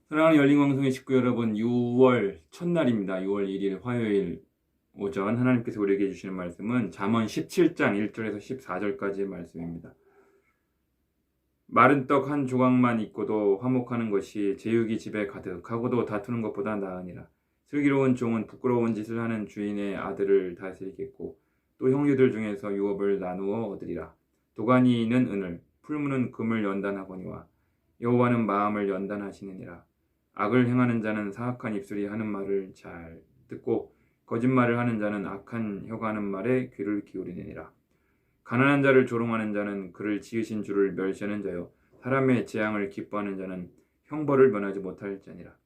사랑하는 열린광성의 식구 여러분, 6월 첫날입니다. 6월 1일 화요일 오전 하나님께서 우리에게 주시는 말씀은 잠언 17장 1절에서 14절까지의 말씀입니다. 마른 떡 한 조각만 있고도 화목하는 것이 제육이 집에 가득하고도 다투는 것보다 나으니라. 슬기로운 종은 부끄러운 짓을 하는 주인의 아들을 다스리겠고 또 형제들 중에서 유업을 나누어 얻으리라. 도가니는 은을, 풀무는 금을 연단하거니와 여호와는 마음을 연단하시느니라. 악을 행하는 자는 사악한 입술이 하는 말을 잘 듣고 거짓말을 하는 자는 악한 혀가 하는 말에 귀를 기울이느니라. 가난한 자를 조롱하는 자는 그를 지으신 주를 멸시하는 자요 사람의 재앙을 기뻐하는 자는 형벌을 면하지 못할 자니라.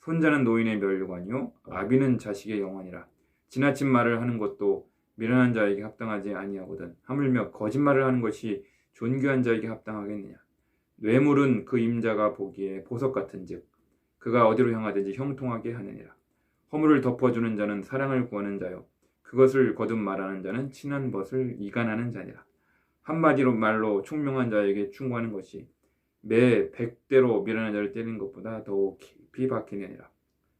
손자는 노인의 면류관이요 아비는 자식의 영원이라. 지나친 말을 하는 것도 미련한 자에게 합당하지 아니하거든 하물며 거짓말을 하는 것이 존귀한 자에게 합당하겠느냐. 뇌물은 그 임자가 보기에 보석 같은즉 그가 어디로 향하든지 형통하게 하느니라. 허물을 덮어주는 자는 사랑을 구하는 자요 그것을 거듭 말하는 자는 친한 벗을 이간하는 자니라. 한마디로 말로 총명한 자에게 충고하는 것이 매 100대로 미련한 자를 때리는 것보다 더욱 깊이 박히느니라.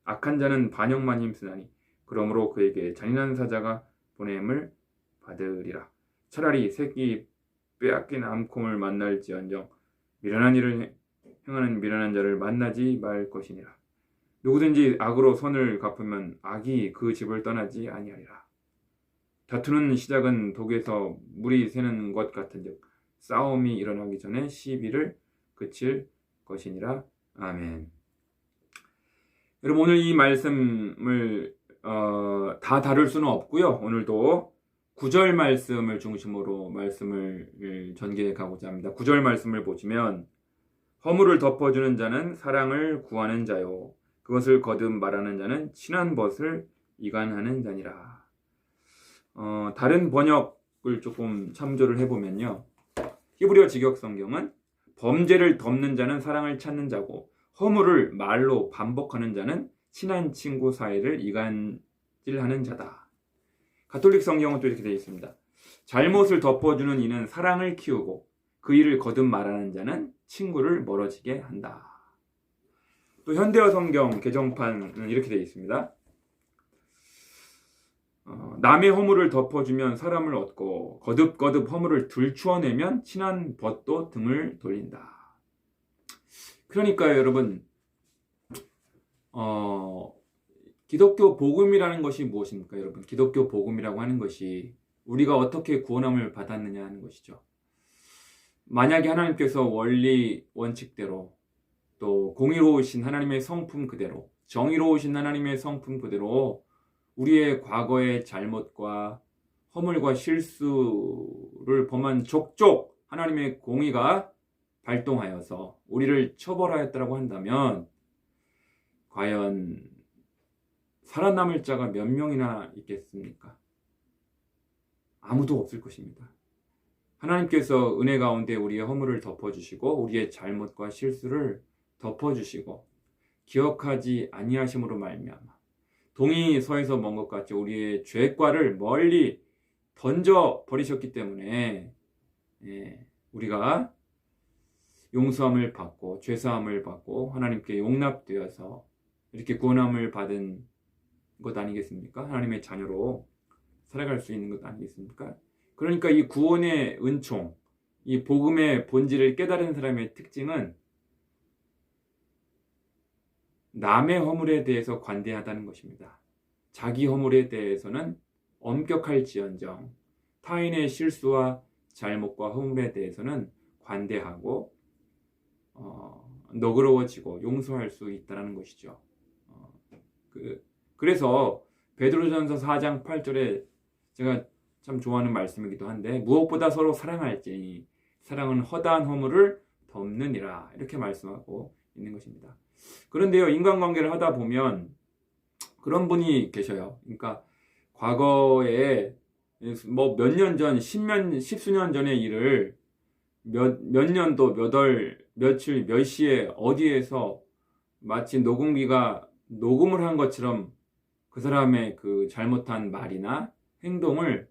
악한 자는 반역만 힘쓰나니 그러므로 그에게 잔인한 사자가 보냄을 받으리라. 차라리 새끼 빼앗긴 암콩을 만날지언정 미련한 일을 행하는 미련한 자를 만나지 말 것이니라. 누구든지 악으로 선을 갚으면 악이 그 집을 떠나지 아니하리라. 다투는 시작은 독에서 물이 새는 것 같은즉 싸움이 일어나기 전에 시비를 그칠 것이니라. 아멘. 여러분, 오늘 이 말씀을 다 다룰 수는 없고요. 오늘도 9절 말씀을 중심으로 말씀을 전개해 가고자 합니다. 9절 말씀을 보시면 허물을 덮어주는 자는 사랑을 구하는 자요 그것을 거듭 말하는 자는 친한 벗을 이간하는 자니라. 다른 번역을 조금 참조를 해보면요, 히브리어 직역 성경은 범죄를 덮는 자는 사랑을 찾는 자고 허물을 말로 반복하는 자는 친한 친구 사이를 이간질하는 자다. 가톨릭 성경은 또 이렇게 되어 있습니다. 잘못을 덮어주는 이는 사랑을 키우고 그 일을 거듭 말하는 자는 친구를 멀어지게 한다. 또 현대어 성경 개정판은 이렇게 되어 있습니다. 남의 허물을 덮어주면 사람을 얻고 거듭거듭 허물을 들추어내면 친한 벗도 등을 돌린다. 그러니까요, 여러분, 기독교 복음이라는 것이 무엇입니까? 여러분, 기독교 복음이라고 하는 것이 우리가 어떻게 구원함을 받았느냐 하는 것이죠. 만약에 하나님께서 원리 원칙대로 또 공의로우신 하나님의 성품 그대로 정의로우신 하나님의 성품 그대로 우리의 과거의 잘못과 허물과 실수를 범한 족족 하나님의 공의가 발동하여서 우리를 처벌하였다고 한다면 과연 살아남을 자가 몇 명이나 있겠습니까? 아무도 없을 것입니다. 하나님께서 은혜 가운데 우리의 허물을 덮어주시고 우리의 잘못과 실수를 덮어주시고 기억하지 아니하심으로 말미암아 동이 서에서 먼 것 같이 우리의 죄과를 멀리 던져 버리셨기 때문에 우리가 용서함을 받고 죄사함을 받고 하나님께 용납되어서 이렇게 구원함을 받은 것 아니겠습니까? 하나님의 자녀로 살아갈 수 있는 것 아니겠습니까? 그러니까 이 구원의 은총, 이 복음의 본질을 깨달은 사람의 특징은 남의 허물에 대해서 관대하다는 것입니다. 자기 허물에 대해서는 엄격할지언정 타인의 실수와 잘못과 허물에 대해서는 관대하고 너그러워지고 용서할 수 있다는 것이죠. 그래서 베드로전서 4장 8절에 제가 참 좋아하는 말씀이기도 한데 무엇보다 서로 사랑할지니 사랑은 허다한 허물을 덮느니라 이렇게 말씀하고 있는 것입니다. 그런데요, 인간관계를 하다 보면 그런 분이 계셔요. 그러니까 과거에 뭐 몇 년 전, 십수년 전의 일을 몇 년도, 몇 월, 며칠, 몇 시에 어디에서 마치 녹음기가 녹음을 한 것처럼 그 사람의 그 잘못한 말이나 행동을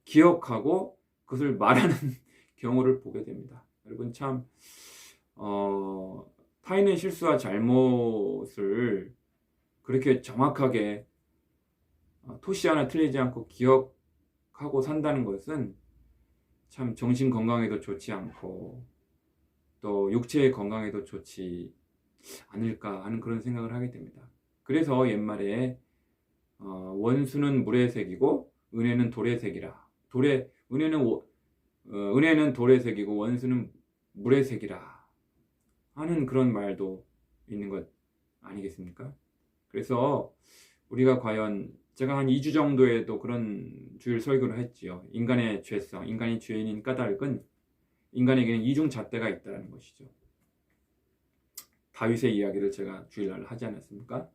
기억하고 그것을 말하는 경우를 보게 됩니다. 여러분, 참 타인의 실수와 잘못을 그렇게 정확하게 토시 하나 틀리지 않고 기억하고 산다는 것은 참 정신 건강에도 좋지 않고 또 육체의 건강에도 좋지 않을까 하는 그런 생각을 하게 됩니다. 그래서 옛말에 원수는 물의 색이고 은혜는 돌의 색이라. 은혜는 돌의 색이고 원수는 물의 색이라 하는 그런 말도 있는 것 아니겠습니까? 그래서 우리가 과연 제가 한 2주 정도에도 그런 주일 설교를 했지요. 인간의 죄성, 인간이 죄인인 까닭은 인간에게는 이중 잣대가 있다는 것이죠. 다윗의 이야기를 제가 주일날 하지 않았습니까?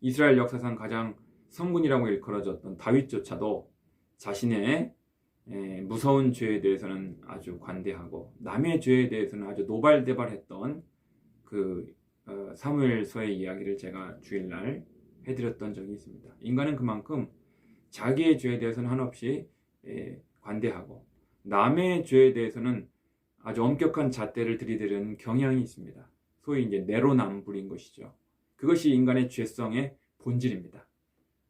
이스라엘 역사상 가장 성군이라고 일컬어졌던 다윗조차도 자신의 무서운 죄에 대해서는 아주 관대하고 남의 죄에 대해서는 아주 노발대발했던 그 사무엘서의 이야기를 제가 주일날 해드렸던 적이 있습니다. 인간은 그만큼 자기의 죄에 대해서는 한없이 관대하고 남의 죄에 대해서는 아주 엄격한 잣대를 들이대는 경향이 있습니다. 소위 이제 내로남불인 것이죠. 그것이 인간의 죄성의 본질입니다.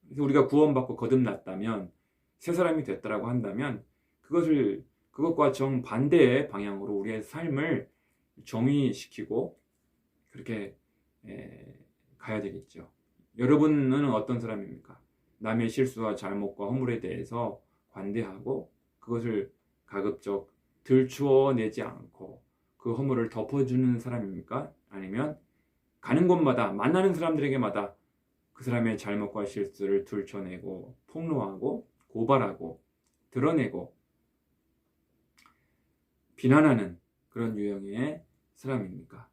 그래서 우리가 구원받고 거듭났다면 새 사람이 됐다라고 한다면 그것과 정반대의 방향으로 우리의 삶을 정의시키고 그렇게 가야 되겠죠. 여러분은 어떤 사람입니까? 남의 실수와 잘못과 허물에 대해서 관대하고 그것을 가급적 들추어내지 않고 그 허물을 덮어주는 사람입니까? 아니면 가는 곳마다 만나는 사람들에게마다 그 사람의 잘못과 실수를 들춰내고 폭로하고 고발하고 드러내고 비난하는 그런 유형의 사람입니까?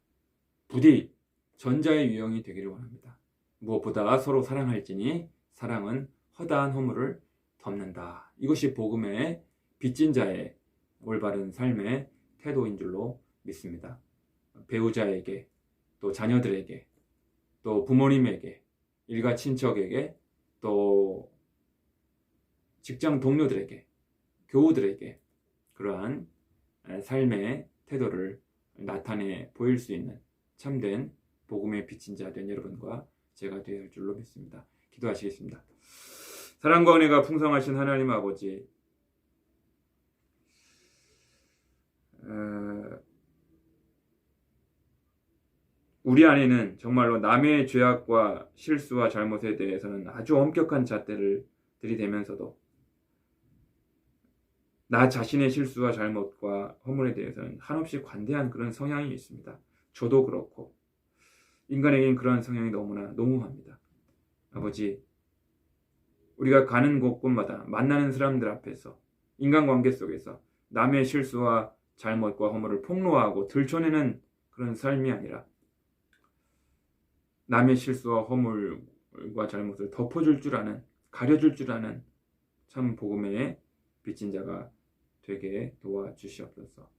부디 전자의 유형이 되기를 원합니다. 무엇보다 서로 사랑할지니 사랑은 허다한 허물을 덮는다. 이것이 복음의 빚진 자의 올바른 삶의 태도인 줄로 믿습니다. 배우자에게 또 자녀들에게 또 부모님에게 일가 친척에게 또 직장 동료들에게 교우들에게 그러한 삶의 태도를 나타내 보일 수 있는 참된 복음의 빚진 자 된 여러분과 제가 되어야 할 줄로 믿습니다. 기도하시겠습니다. 사랑과 은혜가 풍성하신 하나님 아버지, 우리 안에는 정말로 남의 죄악과 실수와 잘못에 대해서는 아주 엄격한 잣대를 들이대면서도 나 자신의 실수와 잘못과 허물에 대해서는 한없이 관대한 그런 성향이 있습니다. 저도 그렇고 인간에게는 그런 성향이 너무나 농후합니다. 아버지, 우리가 가는 곳곳마다 만나는 사람들 앞에서 인간관계 속에서 남의 실수와 잘못과 허물을 폭로하고 들춰내는 그런 삶이 아니라 남의 실수와 허물과 잘못을 덮어줄 줄 아는, 가려줄 줄 아는 참 복음의 빚진 자가 되게 도와주시옵소서.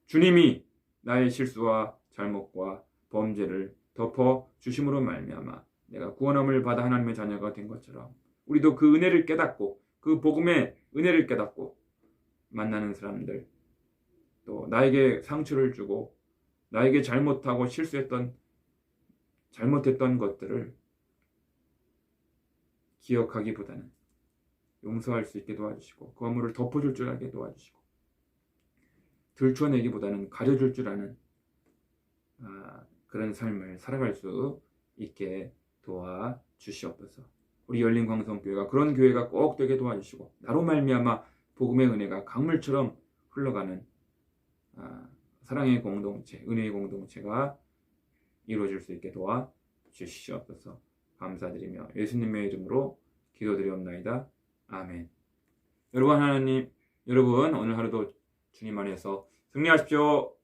주님이 나의 실수와 잘못과 범죄를 덮어주심으로 말미암아 내가 구원함을 받아 하나님의 자녀가 된 것처럼 우리도 그 은혜를 깨닫고 그 복음의 은혜를 깨닫고 만나는 사람들 또 나에게 상처를 주고 나에게 잘못했던 것들을 기억하기보다는 용서할 수 있게 도와주시고 그 허물을 덮어줄 줄 알게 도와주시고 들춰내기보다는 가려줄 줄 아는 그런 삶을 살아갈 수 있게 도와주시옵소서. 우리 열린광성교회가 그런 교회가 꼭 되게 도와주시고 나로 말미암아 복음의 은혜가 강물처럼 흘러가는 사랑의 공동체, 은혜의 공동체가 이루어질 수 있게 도와주시옵소서. 감사드리며 예수님의 이름으로 기도드리옵나이다. 아멘. 여러분 오늘 하루도 주님 안에서 승리하십시오.